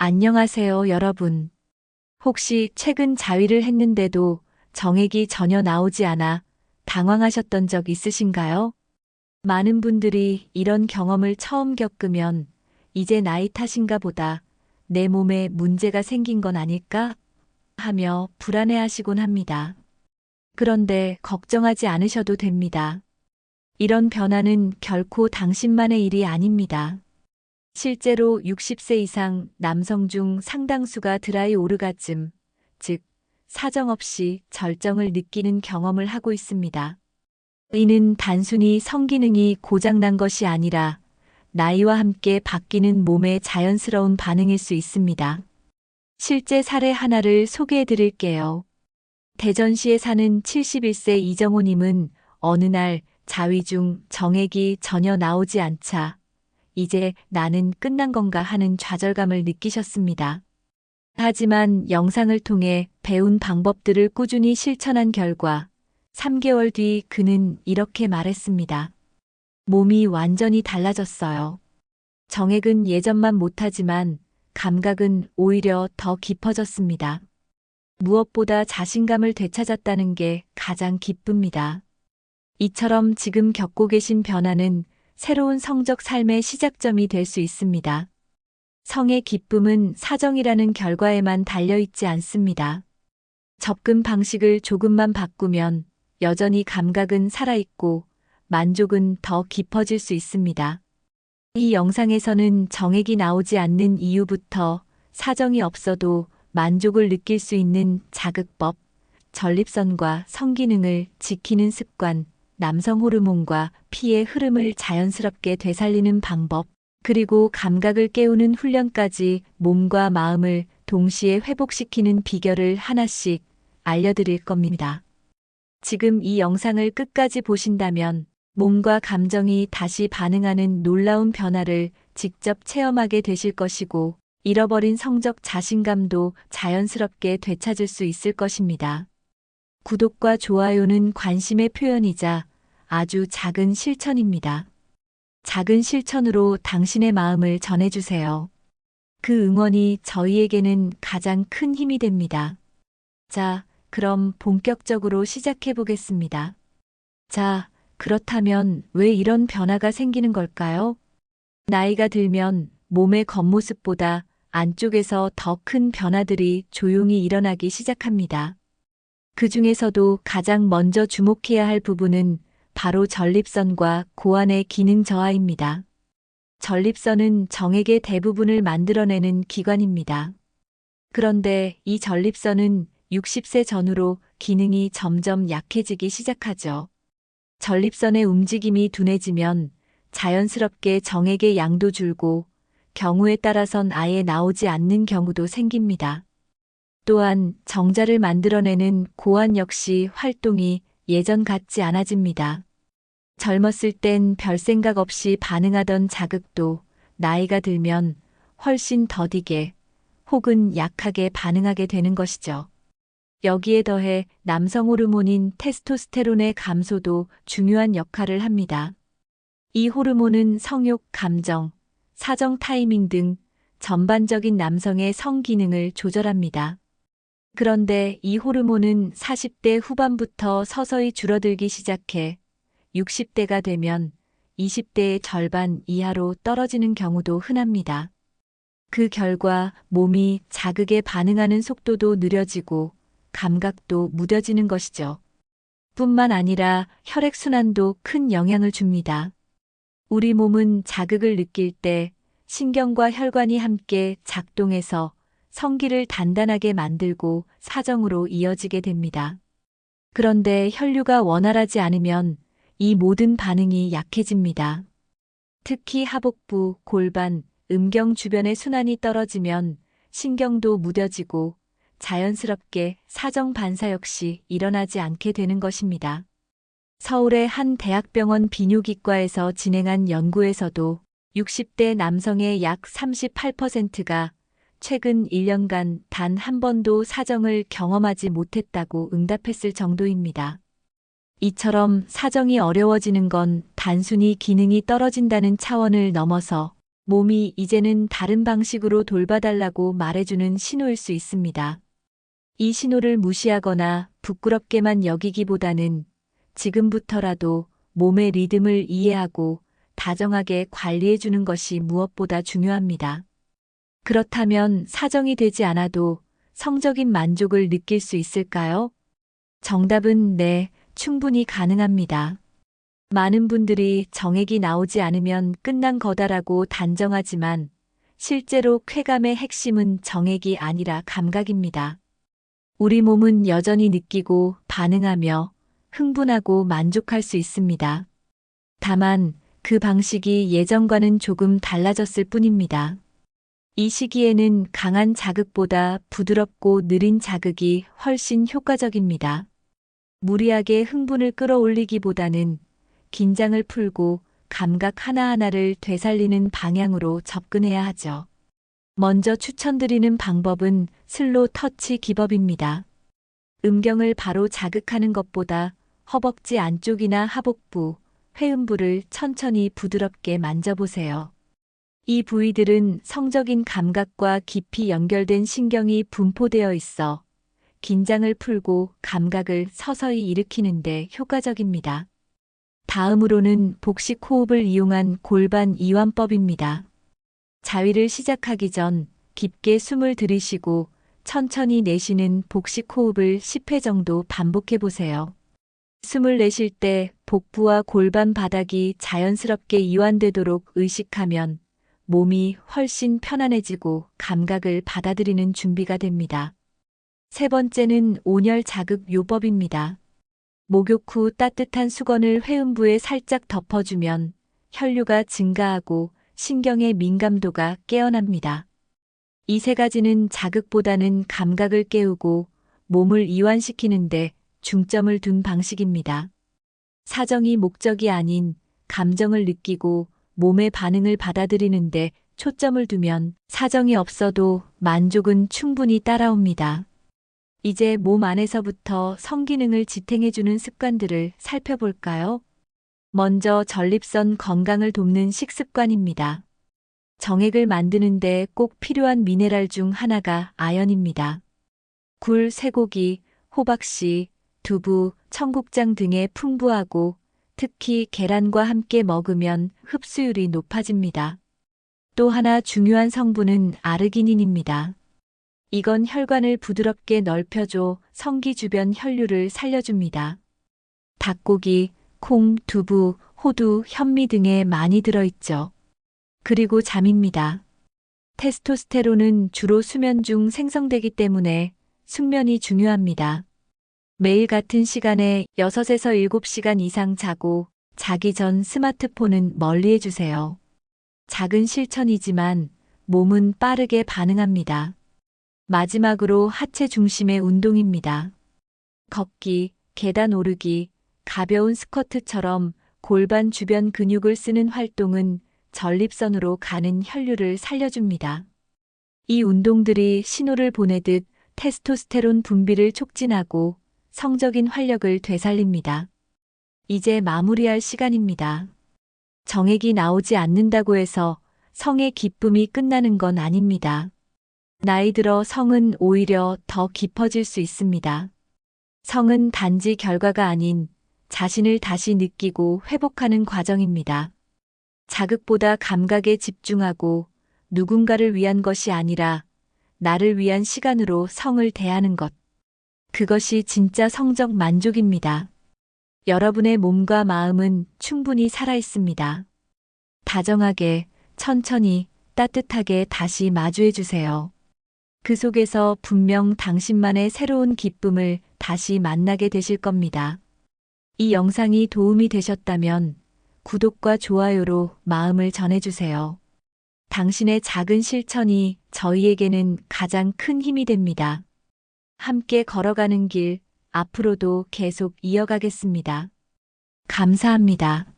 안녕하세요, 여러분. 혹시 최근 자위를 했는데도 정액이 전혀 나오지 않아 당황하셨던 적 있으신가요? 많은 분들이 이런 경험을 처음 겪으면 이제 나이 탓인가 보다, 내 몸에 문제가 생긴 건 아닐까 하며 불안해하시곤 합니다. 그런데 걱정하지 않으셔도 됩니다. 이런 변화는 결코 당신만의 일이 아닙니다. 실제로 60세 이상 남성 중 상당수가 드라이 오르가즘, 즉, 사정없이 절정을 느끼는 경험을 하고 있습니다. 이는 단순히 성기능이 고장난 것이 아니라 나이와 함께 바뀌는 몸의 자연스러운 반응일 수 있습니다. 실제 사례 하나를 소개해 드릴게요. 대전시에 사는 71세 이정호님은 어느 날 자위 중 정액이 전혀 나오지 않자 이제 나는 끝난 건가 하는 좌절감을 느끼셨습니다. 하지만 영상을 통해 배운 방법들을 꾸준히 실천한 결과 3개월 뒤 그는 이렇게 말했습니다. 몸이 완전히 달라졌어요. 정액은 예전만 못하지만 감각은 오히려 더 깊어졌습니다. 무엇보다 자신감을 되찾았다는 게 가장 기쁩니다. 이처럼 지금 겪고 계신 변화는 새로운 성적 삶의 시작점이 될 수 있습니다. 성의 기쁨은 사정이라는 결과에만 달려있지 않습니다. 접근 방식을 조금만 바꾸면 여전히 감각은 살아있고 만족은 더 깊어질 수 있습니다. 이 영상에서는 정액이 나오지 않는 이유부터 사정이 없어도 만족을 느낄 수 있는 자극법, 전립선과 성기능을 지키는 습관, 남성 호르몬과 피의 흐름을 자연스럽게 되살리는 방법, 그리고 감각을 깨우는 훈련까지 몸과 마음을 동시에 회복시키는 비결을 하나씩 알려드릴 겁니다. 지금 이 영상을 끝까지 보신다면 몸과 감정이 다시 반응하는 놀라운 변화를 직접 체험하게 되실 것이고, 잃어버린 성적 자신감도 자연스럽게 되찾을 수 있을 것입니다. 구독과 좋아요는 관심의 표현이자 아주 작은 실천입니다. 작은 실천으로 당신의 마음을 전해주세요. 그 응원이 저희에게는 가장 큰 힘이 됩니다. 자, 그럼 본격적으로 시작해 보겠습니다. 자, 그렇다면 왜 이런 변화가 생기는 걸까요? 나이가 들면 몸의 겉모습보다 안쪽에서 더 큰 변화들이 조용히 일어나기 시작합니다. 그 중에서도 가장 먼저 주목해야 할 부분은 바로 전립선과 고환의 기능 저하입니다. 전립선은 정액의 대부분을 만들어내는 기관입니다. 그런데 이 전립선은 60세 전후로 기능이 점점 약해지기 시작하죠. 전립선의 움직임이 둔해지면 자연스럽게 정액의 양도 줄고 경우에 따라선 아예 나오지 않는 경우도 생깁니다. 또한 정자를 만들어내는 고환 역시 활동이 예전 같지 않아집니다. 젊었을 땐 별 생각 없이 반응하던 자극도 나이가 들면 훨씬 더디게 혹은 약하게 반응하게 되는 것이죠. 여기에 더해 남성 호르몬인 테스토스테론의 감소도 중요한 역할을 합니다. 이 호르몬은 성욕, 감정, 사정 타이밍 등 전반적인 남성의 성 기능을 조절합니다. 그런데 이 호르몬은 40대 후반부터 서서히 줄어들기 시작해 60대가 되면 20대의 절반 이하로 떨어지는 경우도 흔합니다. 그 결과 몸이 자극에 반응하는 속도도 느려지고 감각도 무뎌지는 것이죠. 뿐만 아니라 혈액순환도 큰 영향을 줍니다. 우리 몸은 자극을 느낄 때 신경과 혈관이 함께 작동해서 성기를 단단하게 만들고 사정으로 이어지게 됩니다. 그런데 혈류가 원활하지 않으면 이 모든 반응이 약해집니다. 특히 하복부, 골반, 음경 주변의 순환이 떨어지면 신경도 무뎌지고 자연스럽게 사정 반사 역시 일어나지 않게 되는 것입니다. 서울의 한 대학병원 비뇨기과에서 진행한 연구에서도 60대 남성의 약 38%가 최근 1년간 단 한 번도 사정을 경험하지 못했다고 응답했을 정도입니다. 이처럼 사정이 어려워지는 건 단순히 기능이 떨어진다는 차원을 넘어서 몸이 이제는 다른 방식으로 돌봐달라고 말해주는 신호일 수 있습니다. 이 신호를 무시하거나 부끄럽게만 여기기보다는 지금부터라도 몸의 리듬을 이해하고 다정하게 관리해주는 것이 무엇보다 중요합니다. 그렇다면 사정이 되지 않아도 성적인 만족을 느낄 수 있을까요? 정답은 네, 충분히 가능합니다. 많은 분들이 정액이 나오지 않으면 끝난 거다라고 단정하지만 실제로 쾌감의 핵심은 정액이 아니라 감각입니다. 우리 몸은 여전히 느끼고 반응하며 흥분하고 만족할 수 있습니다. 다만 그 방식이 예전과는 조금 달라졌을 뿐입니다. 이 시기에는 강한 자극보다 부드럽고 느린 자극이 훨씬 효과적입니다. 무리하게 흥분을 끌어올리기보다는 긴장을 풀고 감각 하나하나를 되살리는 방향으로 접근해야 하죠. 먼저 추천드리는 방법은 슬로우 터치 기법입니다. 음경을 바로 자극하는 것보다 허벅지 안쪽이나 하복부, 회음부를 천천히 부드럽게 만져보세요. 이 부위들은 성적인 감각과 깊이 연결된 신경이 분포되어 있어 긴장을 풀고 감각을 서서히 일으키는데 효과적입니다. 다음으로는 복식 호흡을 이용한 골반 이완법입니다. 자위를 시작하기 전 깊게 숨을 들이쉬고 천천히 내쉬는 복식 호흡을 10회 정도 반복해 보세요. 숨을 내쉴 때 복부와 골반 바닥이 자연스럽게 이완되도록 의식하면 몸이 훨씬 편안해지고 감각을 받아들이는 준비가 됩니다. 세 번째는 온열 자극 요법입니다. 목욕 후 따뜻한 수건을 회음부에 살짝 덮어주면 혈류가 증가하고 신경의 민감도가 깨어납니다. 이 세 가지는 자극보다는 감각을 깨우고 몸을 이완시키는데 중점을 둔 방식입니다. 사정이 목적이 아닌 감정을 느끼고 몸의 반응을 받아들이는데 초점을 두면 사정이 없어도 만족은 충분히 따라옵니다. 이제 몸 안에서부터 성기능을 지탱해주는 습관들을 살펴볼까요? 먼저 전립선 건강을 돕는 식습관입니다. 정액을 만드는데 꼭 필요한 미네랄 중 하나가 아연입니다. 굴, 쇠고기, 호박씨, 두부, 청국장 등에 풍부하고 특히 계란과 함께 먹으면 흡수율이 높아집니다. 또 하나 중요한 성분은 아르기닌입니다. 이건 혈관을 부드럽게 넓혀줘 성기 주변 혈류를 살려줍니다. 닭고기, 콩, 두부, 호두, 현미 등에 많이 들어있죠. 그리고 잠입니다. 테스토스테론은 주로 수면 중 생성되기 때문에 숙면이 중요합니다. 매일 같은 시간에 6에서 7시간 이상 자고 자기 전 스마트폰은 멀리 해주세요. 작은 실천이지만 몸은 빠르게 반응합니다. 마지막으로 하체 중심의 운동입니다. 걷기, 계단 오르기, 가벼운 스쿼트처럼 골반 주변 근육을 쓰는 활동은 전립선으로 가는 혈류를 살려줍니다. 이 운동들이 신호를 보내듯 테스토스테론 분비를 촉진하고 성적인 활력을 되살립니다. 이제 마무리할 시간입니다. 정액이 나오지 않는다고 해서 성의 기쁨이 끝나는 건 아닙니다. 나이 들어 성은 오히려 더 깊어질 수 있습니다. 성은 단지 결과가 아닌 자신을 다시 느끼고 회복하는 과정입니다. 자극보다 감각에 집중하고 누군가를 위한 것이 아니라 나를 위한 시간으로 성을 대하는 것. 그것이 진짜 성적 만족입니다. 여러분의 몸과 마음은 충분히 살아있습니다. 다정하게, 천천히, 따뜻하게 다시 마주해 주세요. 그 속에서 분명 당신만의 새로운 기쁨을 다시 만나게 되실 겁니다. 이 영상이 도움이 되셨다면 구독과 좋아요로 마음을 전해주세요. 당신의 작은 실천이 저희에게는 가장 큰 힘이 됩니다. 함께 걸어가는 길, 앞으로도 계속 이어가겠습니다. 감사합니다.